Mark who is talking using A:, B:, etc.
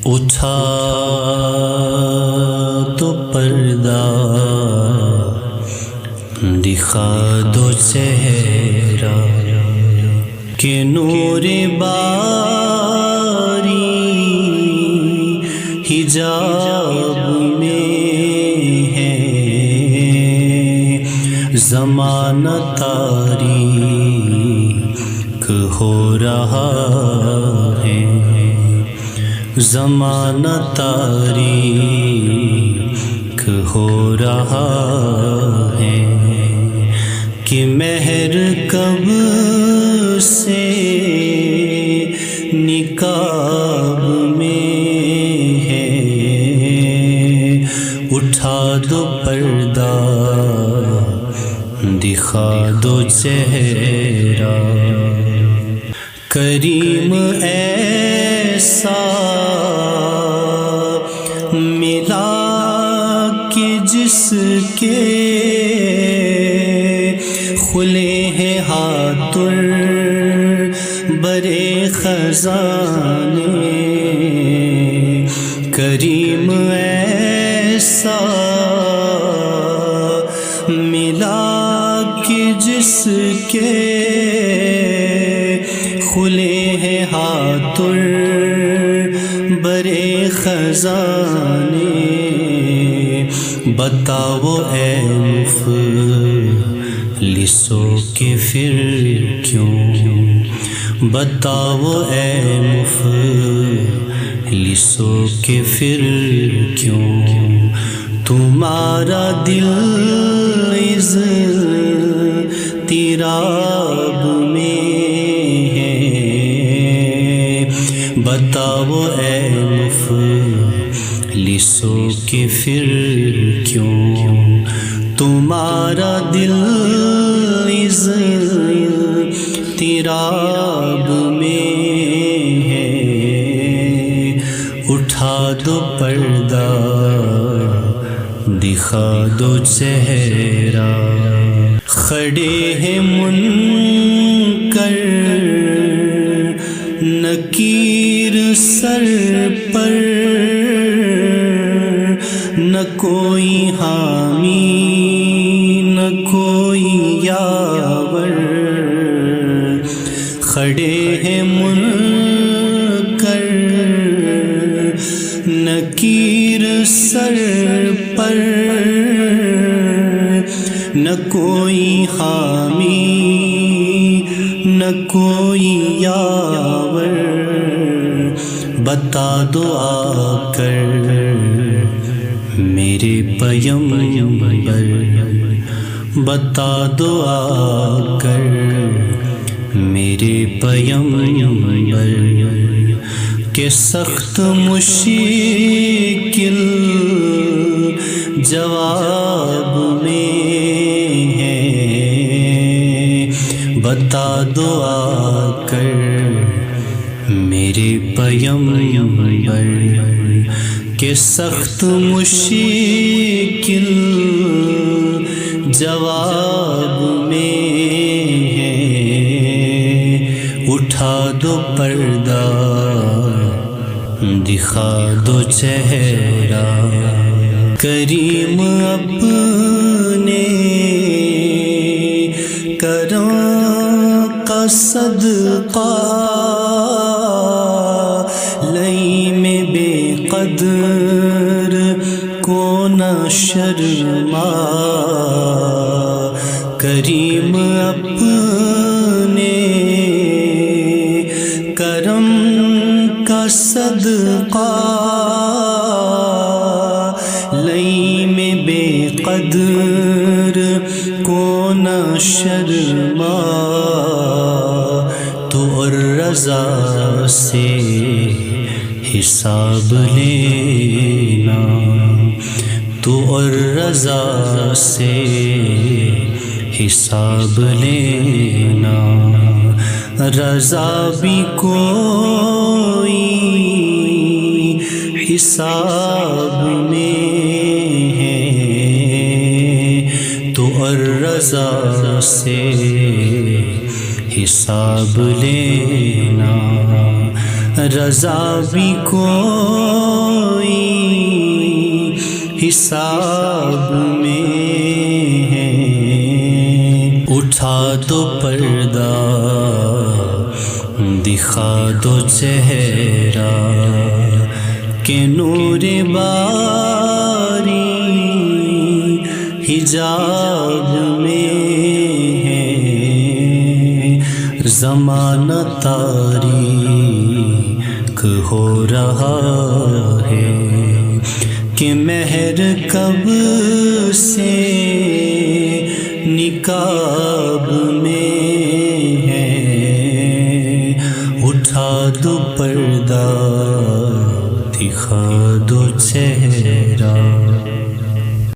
A: اٹھا تو پردہ دکھا دو چہرہ کہ نور باری حجاب میں ہے، زمانہ تاریک ہو رہا ہے، زمانہ تاریک ہو رہا ہے کہ مہر کب سے نقاب میں ہے، اٹھا دو پردہ دکھا دو چہرہ، کریم ایسا ملا کہ جس کے کھلے ہیں ہاتھ برے خزانے، کریم ایسا ملا کہ جس کے کھلے ہیں ہاتھ برے خزانے، بتاؤ اے مفلسو کہ پھر کیوں، بتاؤ اے مفلسو کہ پھر کیوں تمہارا دل اضطراب میں ہے، بتاؤ اے مفلسو کہ پھر کیوں تمہارا دل اضطراب میں ہے، اٹھا دو پردہ دکھا دو چہرہ، کھڑے ہیں منکر نکیر سر پر، نہ کوئی حامی نہ کوئی یاور، کھڑے ہیں منکر نکیر سر پر، نہ کوئی حامی نہ کوئی یاور، بتا دو آ کر میرے پیغمبر، بتا دو آ کر میرے پیغمبر کہ سخت مشکل جواب میں ہے، بتا دو آ کر میرے پیغمبر کہ سخت مشکل جواب میں ہے، اٹھا دو پردہ دکھا دو چہرہ، کریم اپنے کرم کا صدقہ لئی میں بے قدر کو نہ شرما، کریم اپنے کرم کا صدقہ لئی میں بے قدر کو نہ شرما، تو اور رضا سے حساب لینا، تو اور رضا سے حساب لینا، رضا بھی کوئی حساب میں ہے، تو اور رضا سے حساب لینا، رضا بھی کوئی حساب میں ہے، اٹھا دو پردہ دکھا دو چہرہ کہ نور باری حجاب میں ہے، زمانہ تاریک ہو رہا ہے کہ مہر کب سے نقاب میں ہے، اٹھا دو پردہ دکھا دو چہرہ